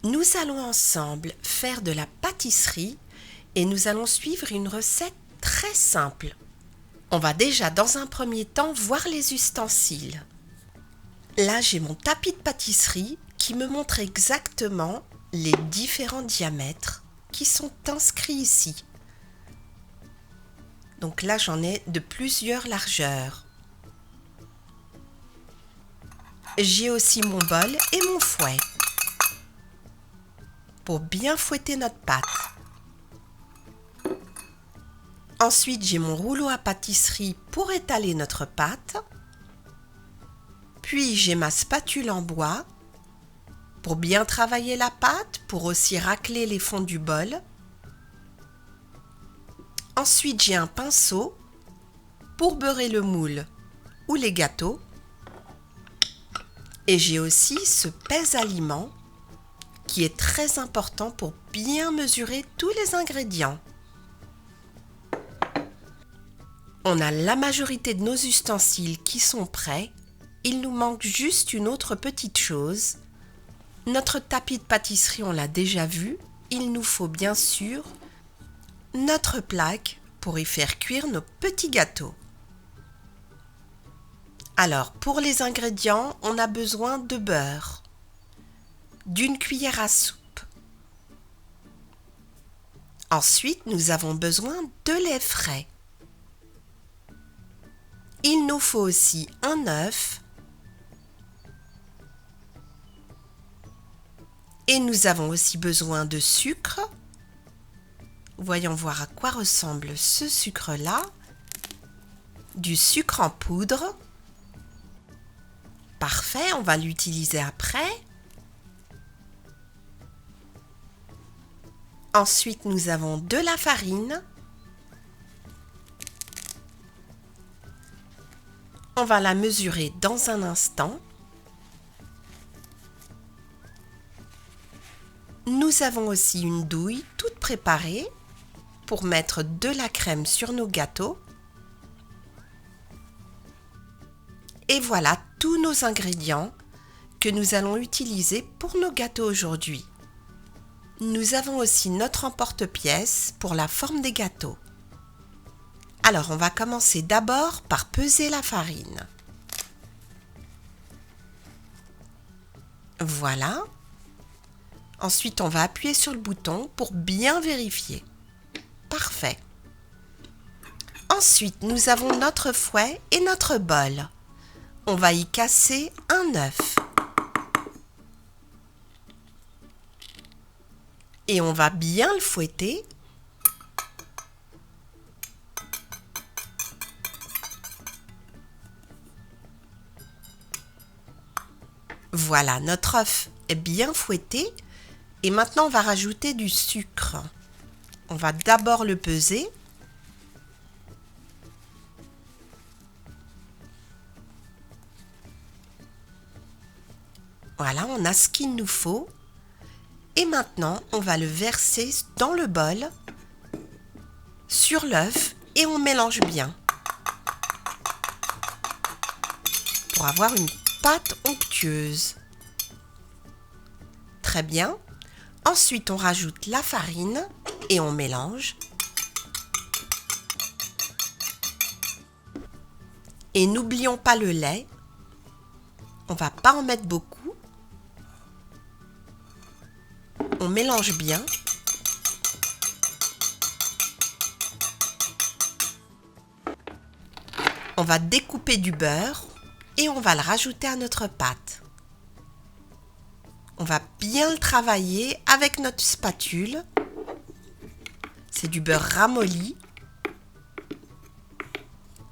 Nous allons ensemble faire de la pâtisserie et nous allons suivre une recette très simple. On va déjà dans un premier temps voir les ustensiles. Là, j'ai mon tapis de pâtisserie qui me montre exactement les différents diamètres qui sont inscrits ici. Donc là, j'en ai de plusieurs largeurs. J'ai aussi mon bol et mon fouet pour bien fouetter notre pâte. Ensuite, j'ai mon rouleau à pâtisserie pour étaler notre pâte. Puis, j'ai ma spatule en bois pour bien travailler la pâte, pour aussi racler les fonds du bol. Ensuite, j'ai un pinceau pour beurrer le moule ou les gâteaux. Et j'ai aussi ce pèse-aliments qui est très important pour bien mesurer tous les ingrédients. On a la majorité de nos ustensiles qui sont prêts. Il nous manque juste une autre petite chose. Notre tapis de pâtisserie, on l'a déjà vu. Il nous faut bien sûr notre plaque pour y faire cuire nos petits gâteaux. Alors, pour les ingrédients, on a besoin de beurre, d'une cuillère à soupe. Ensuite, nous avons besoin de lait frais. Il nous faut aussi un œuf. Et nous avons aussi besoin de sucre. Voyons voir à quoi ressemble ce sucre-là. Du sucre en poudre. Parfait, on va l'utiliser après. Ensuite, nous avons de la farine. On va la mesurer dans un instant. Nous avons aussi une douille toute préparée pour mettre de la crème sur nos gâteaux. Et voilà tous nos ingrédients que nous allons utiliser pour nos gâteaux aujourd'hui. Nous avons aussi notre emporte-pièce pour la forme des gâteaux. Alors, on va commencer d'abord par peser la farine. Voilà. Ensuite, on va appuyer sur le bouton pour bien vérifier. Parfait. Ensuite, nous avons notre fouet et notre bol. On va y casser un œuf. Et on va bien le fouetter. Voilà, notre œuf est bien fouetté. Et maintenant, on va rajouter du sucre. On va d'abord le peser. Voilà, on a ce qu'il nous faut. Et maintenant, on va le verser dans le bol, sur l'œuf, et on mélange bien pour avoir une pâte onctueuse. Très bien. Ensuite, on rajoute la farine et on mélange. Et n'oublions pas le lait. On ne va pas en mettre beaucoup. On mélange bien. On va découper du beurre et on va le rajouter à notre pâte. On va bien le travailler avec notre spatule. C'est du beurre ramolli.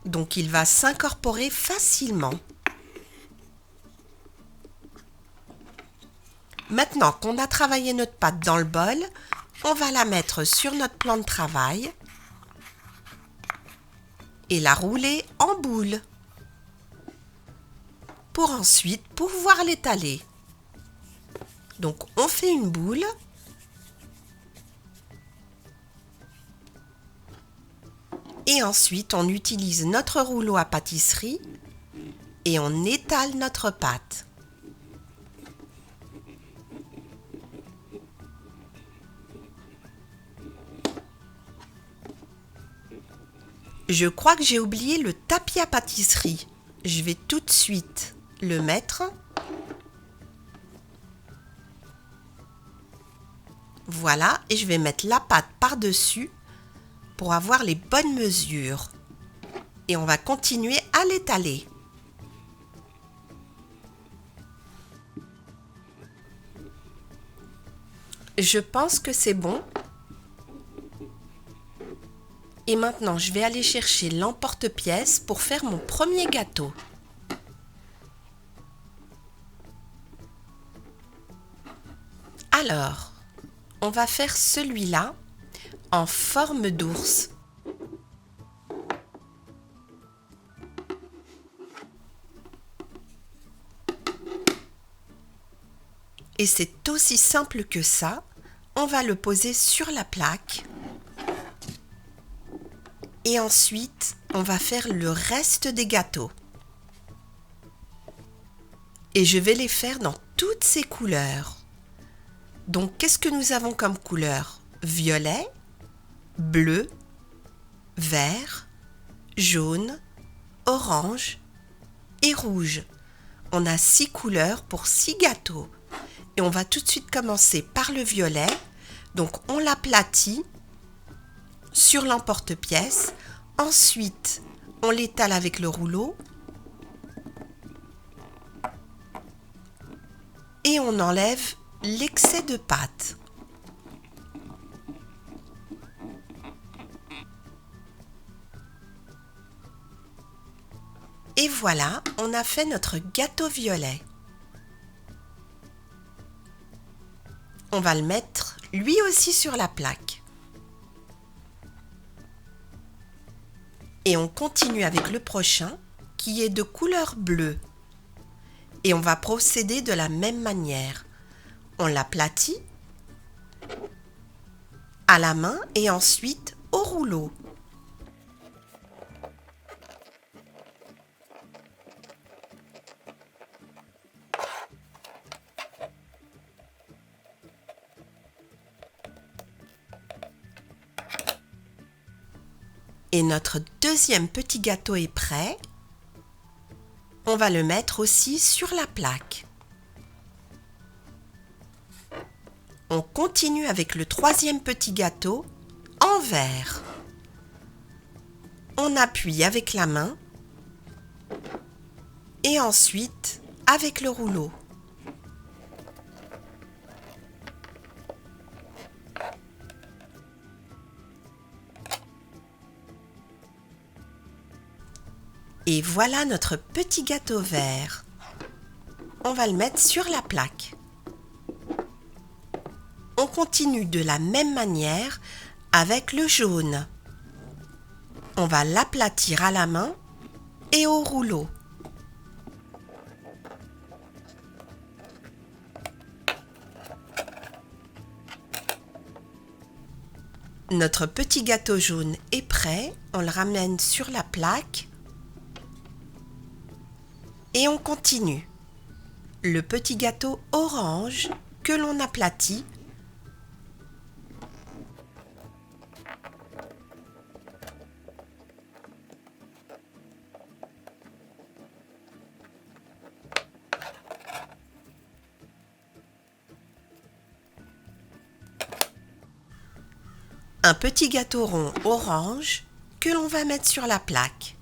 Donc il va s'incorporer facilement. Maintenant qu'on a travaillé notre pâte dans le bol, on va la mettre sur notre plan de travail et la rouler en boule pour ensuite pouvoir l'étaler. Donc on fait une boule et ensuite on utilise notre rouleau à pâtisserie et on étale notre pâte. Je crois que j'ai oublié le tapis à pâtisserie. Je vais tout de suite le mettre. Voilà, et je vais mettre la pâte par-dessus pour avoir les bonnes mesures. Et on va continuer à l'étaler. Je pense que c'est bon. Et maintenant, je vais aller chercher l'emporte-pièce pour faire mon premier gâteau. Alors, on va faire celui-là en forme d'ours. Et c'est aussi simple que ça. On va le poser sur la plaque. Et ensuite, on va faire le reste des gâteaux. Et je vais les faire dans toutes ces couleurs. Donc, qu'est-ce que nous avons comme couleur? Violet, bleu, vert, jaune, orange et rouge. On a 6 couleurs pour 6 gâteaux. Et on va tout de suite commencer par le violet. Donc, on l'aplatit sur l'emporte-pièce. Ensuite, on l'étale avec le rouleau. Et on enlève l'excès de pâte. Et voilà, on a fait notre gâteau violet. On va le mettre lui aussi sur la plaque. Et on continue avec le prochain qui est de couleur bleue. Et on va procéder de la même manière. On l'aplatit à la main et ensuite au rouleau. Et notre deuxième petit gâteau est prêt. On va le mettre aussi sur la plaque. On continue avec le troisième petit gâteau en verre. On appuie avec la main et ensuite avec le rouleau. Et voilà notre petit gâteau vert. On va le mettre sur la plaque. On continue de la même manière avec le jaune. On va l'aplatir à la main et au rouleau. Notre petit gâteau jaune est prêt. On le ramène sur la plaque. Et on continue. Le petit gâteau orange que l'on aplatit. Un petit gâteau rond orange que l'on va mettre sur la plaque.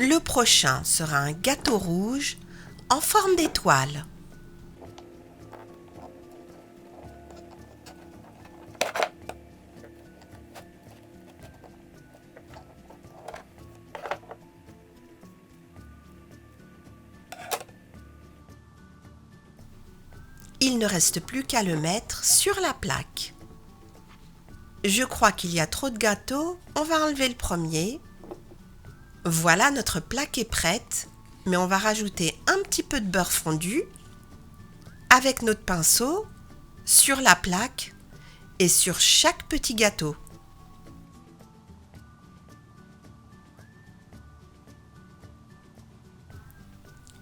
Le prochain sera un gâteau rouge en forme d'étoile. Il ne reste plus qu'à le mettre sur la plaque. Je crois qu'il y a trop de gâteaux, on va enlever le premier. Voilà, notre plaque est prête, mais on va rajouter un petit peu de beurre fondu avec notre pinceau sur la plaque et sur chaque petit gâteau.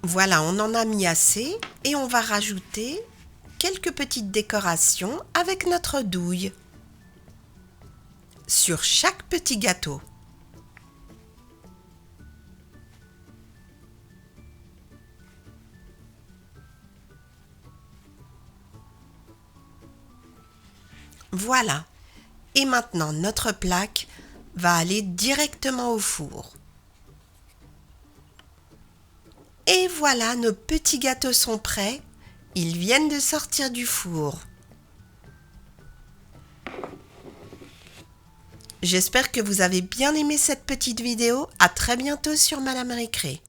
Voilà, on en a mis assez et on va rajouter quelques petites décorations avec notre douille. sur chaque petit gâteau. Voilà. Et maintenant, notre plaque va aller directement au four. Et voilà, nos petits gâteaux sont prêts. Ils viennent de sortir du four. J'espère que vous avez bien aimé cette petite vidéo. À très bientôt sur Madame Récré.